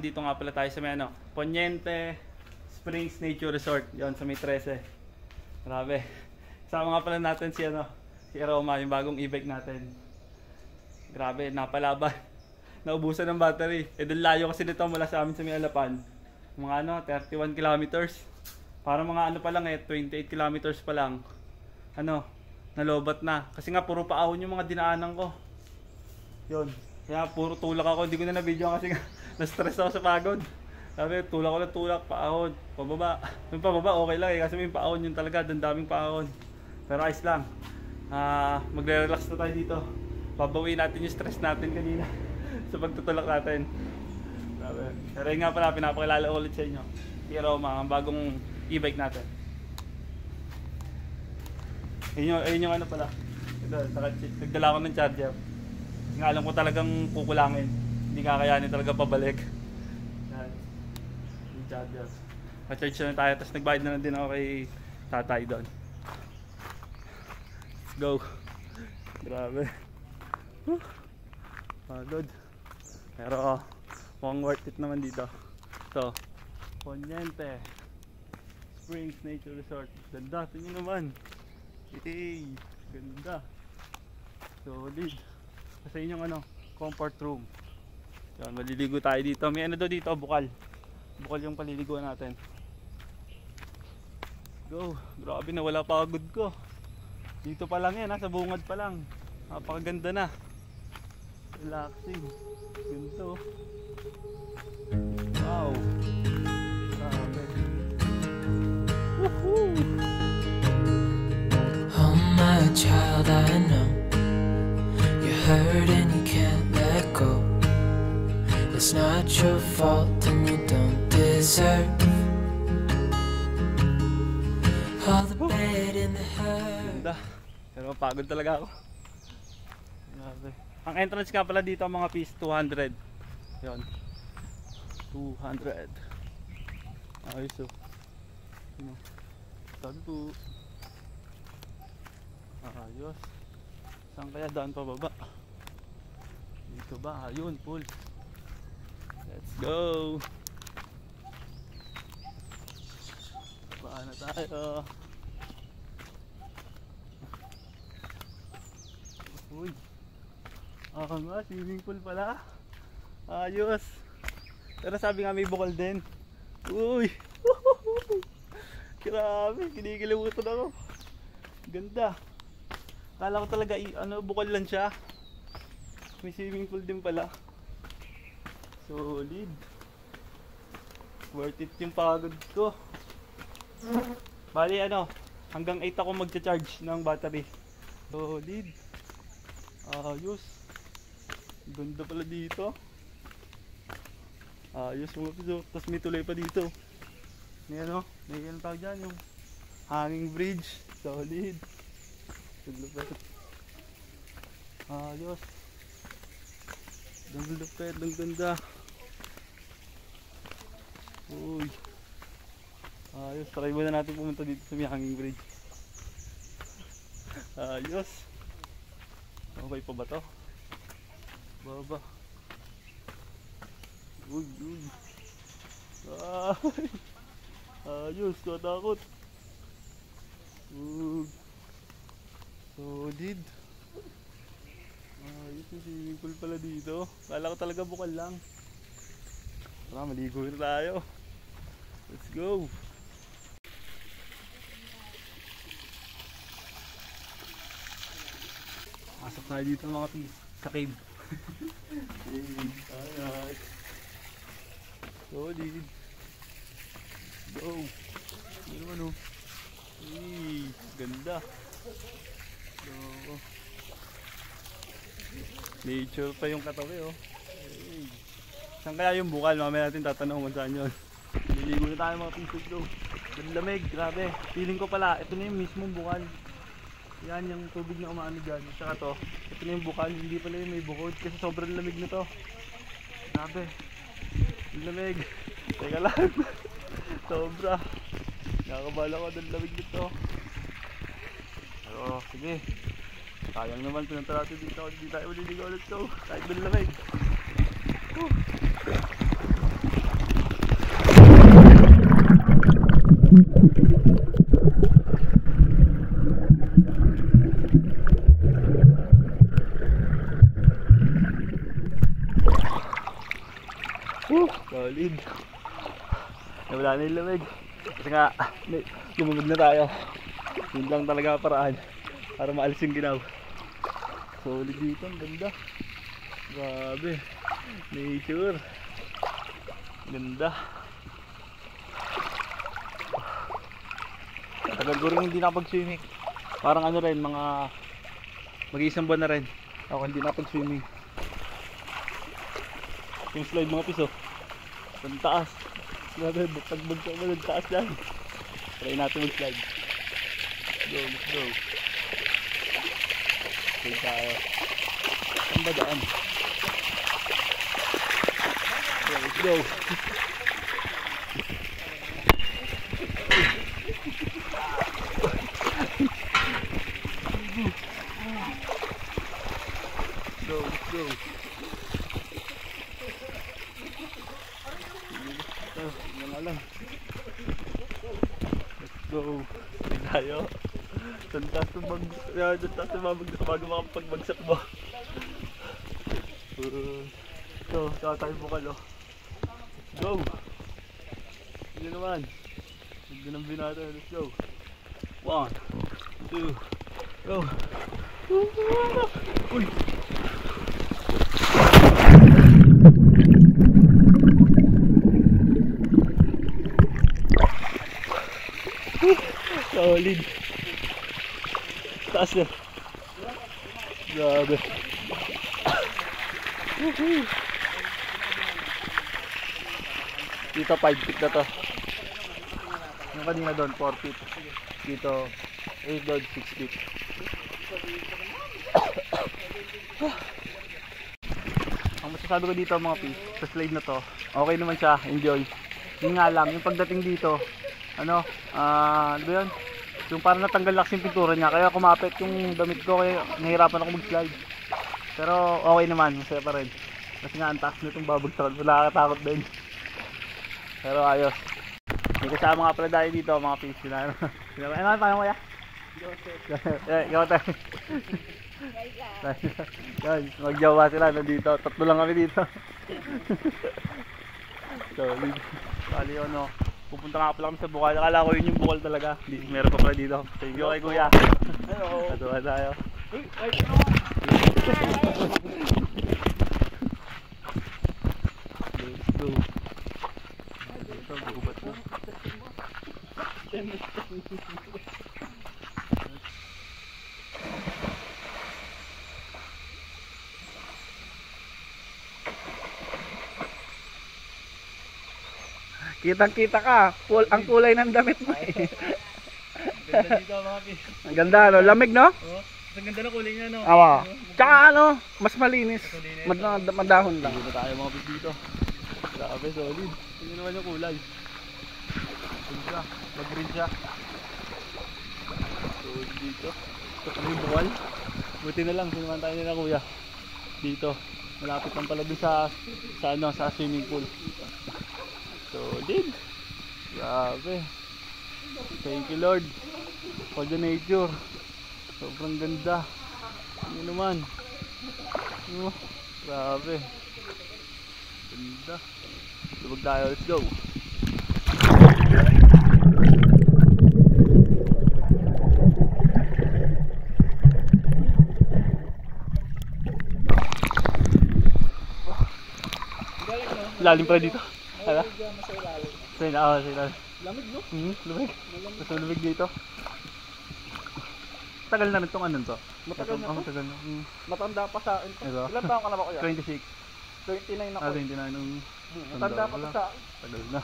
nandito nga pala tayo sa may ano, Poniente Springs Nature Resort. Yon sa may 13. Grabe. Kasama nga pala natin si ano, si Roma, yung bagong e-bike natin. Grabe, napalaban. Naubusan ng battery. Eh dahil layo kasi nito mula sa amin sa may Alapan. Mga ano, 31 kilometers. Para mga ano pa lang 28 kilometers pa lang. Ano, nalobat na. Kasi nga puro paahon yung mga dinaanan ko. Yun. Kaya puro tulak ako, hindi ko na na-video kasi nga na-stress ako sa pagod. Sabi, tulak ko lang tulak, paahon, pababa. Yung pababa okay lang kasi may paahon yun talaga, daming paahon. Pero ayos lang. Magre-relax na tayo dito. Babawiin natin yung stress natin kanina sa pagtutulak natin. Sabi. Pero yun nga pala, pinapakilala ulit sa inyo. Si Roma, ang bagong e-bike natin. Ayun yung ano pala. Ito, nagdala ko ng charger. Nga alam ko talagang kukulangin. Hindi kakayanin talaga pabalik. Yan. Yung charger. Pa-charge na tayo. Tapos nagbayad na din ako kay tatay doon. Let's go. Grabe. Pagod. Pero mukhang worth it naman dito. Ito. Poniente Springs Nature Resort. Ganda. Tingnan naman. Hey. Ganda. Solid. Sa inyong ano, comfort room. Yan, maliligo tayo dito. May ano daw dito, bukal. Bukal yung paliliguan natin. Go. Grabe na, wala pagod ko. Dito pa lang yan, sa bungad pa lang. Napakaganda na. Relaxing. Ganito. Wow. Grabe. Woohoo! Oh my child, I know hurt and you can't let go. It's not your fault and you don't deserve all the bad and the hurt. Pero pagod talaga ako. Ang entrance ka pala dito mga piece 200. Yon. 200. Ayos oh. Tanto. Ayos. Saan kaya daan pa baba? Dito ba? Ayun, pool. Let's go. Baan na tayo. Uy. Nga, swimming pool pala. Ayos. Pero sabi nga may bukal din. Uy. Grabe, kinikilimutan ako. Ganda. Kala ko talaga bukal lang siya. May swimming pool din pala. Solid. Worth it yung pagod ko. Bali hanggang 8 ako magcha-charge ng battery. Solid. Ayos. Ganda pala dito. Ayos mga piso. Tapos may tulay pa dito. May may tawag dyan yung hanging bridge. Solid. Ayos. Lupet, ang ganda. Uy. Ayos, try muna natin pumunta dito sa may hanging bridge. Ayos. Okay pa ba to? Baba. Uy. Ayos, katakot. Solid. Ayos yung swimming pool pala dito. Kala ko talaga bukal lang. Tara, maligo na tayo. Let's go. Pasok tayo dito mga piece. Sa cave. Alright. Solid. Go. Ano naman ganda. Nature pa yung katabi Hey. Saan kaya yung bukal? Mamaya natin tatanong kung saan yun. Niligo na tayo mga pisos daw. Lamig, grabe. Feeling ko pala, ito na yung mismong bukal. Yan yung tubig na umaano dyan. Saka to, ito na yung bukal. Hindi pala yung may bukod kasi sobrang lamig na to. Grabe. Lamig. Teka lang. Sobra. Nakakabala ko ng lamig nito. Pero sige. Sayang naman pinunta natin dito. Hindi tayo maliligaw ulit. So kahit ng lamig. Solid. Wala na yung lamig. Kasi nga, lumubog na tayo. Yun lang talaga paraan para maalis yung ginaw. Solid dito, ang ganda. Grabe. Nature. Ganda. Tagal ko rin hindi nakapag-swimming. Parang ano rin, mga mag-iisang buwan na rin ako hindi nakapag-swimming. Yung slide mga piso. Ang taas. Grabe, pagbagsak mo ng taas dyan. Try natin mag-slide. Go, let's go. Slide tayo. Saan ba daan? Go, let's go. Go, let's go. Lang. Let's go. Tayo. Tantas bago makapagbagsak mo. So, saka tayo bukal oh. Let's go. Hindi naman. Hindi nang binata. Let's go. 1, 2, go. Uy. Solid. Taas na. Grabe. Dito 5 feet na to. Yung kanina doon 4 feet. Dito 8 doon 6 feet. Ang masasabi ko dito mga pis, sa slide na to, okay naman siya, enjoy. Yun nga lang, yung pagdating dito, ano yun? Yung parang natanggal lang yung pintura niya, kaya kumapit yung damit ko, kaya nahirapan ako mag-slide. Pero okay naman, masaya pa rin. Kasi nga ang taas nitong babagsakan, wala kakatakot din. Pero ayos. May kasama nga pala tayo dito mga fish. Ano tayo kuya? Ikaw tayo. Magjawa sila nandito, tatlo lang kami dito. So, bali ano, pupunta nga pala kami sa bukal. Akala ko yun yung bukal talaga. Meron pa pala dito. Thank you kay kuya. Natuwa tayo. Let's go. Ito, buubat na. Kitang-kita ka, ang kulay ng damit mo eh. Ganda dito mga fish. Ang ganda no, lamig no? Oo. Ang ganda ng kulay niya no. Awa. Tsaka ano, mas malinis. Madahon lang. Dito tayo mga fish dito. Grabe, solid. Tingnan naman yung kulay. Ganda, mag-green siya. Solid dito. Ito yung bukal. Buti na lang, sinuman tayo nila kuya. Dito. Malapit lang pala dun sa swimming pool. Solid. Grabe. Thank you Lord for the nature. Sobrang ganda. Ano naman. Grabe. Ganda. Tubog tayo. Let's go. Lalim pala dito. Hala? Sa ilalim. Lamig no? Lamig. Mas lamig dito. Tagal na rin itong ano to? Matagal na to? Matagal na. Matanda pa sa akin to. Ilan taon ka na ba kuya? 26. 29 ako. 29 matanda pa sa akin. Tagal na.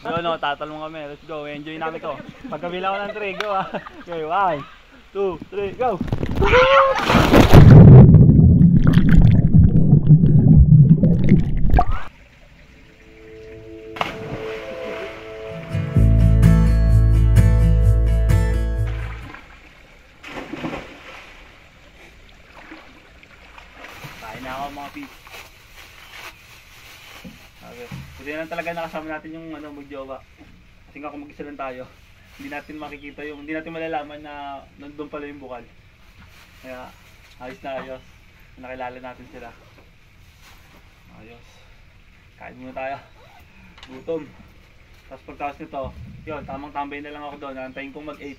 So no, tatalong kami. Let's go. Enjoy namin to. Pagkabila ko ng 3, go ah. Okay, 1, 2, 3, go! Mga fish. Buti na talaga nakasama natin yung magjowa. Kasi Kasi nga kung mag-isa lang tayo, hindi natin makikita yung, hindi natin malalaman na nandun pala yung bukal. Kaya ayos na ayos. Nakilala natin sila. Ayos. Kain muna tayo. Gutom. Tapos pagtaas nito, yun, tamang tambay na lang ako doon. Antayin kong mag 8.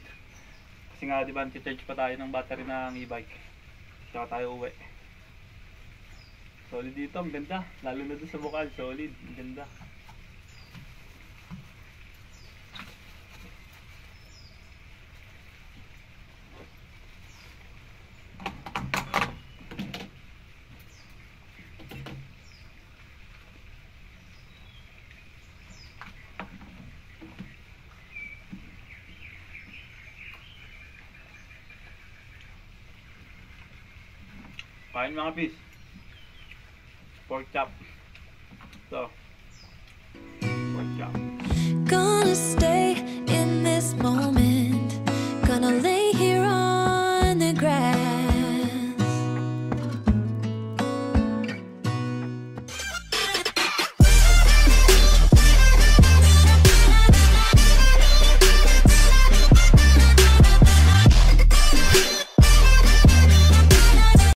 Kasi nga diba, charge pa tayo ng battery ng e-bike. Tsaka tayo uwi. Solid dito, ang ganda. Lalo na doon sa bukal, solid. Ang ganda. Kain mga pis. Pork chop. So,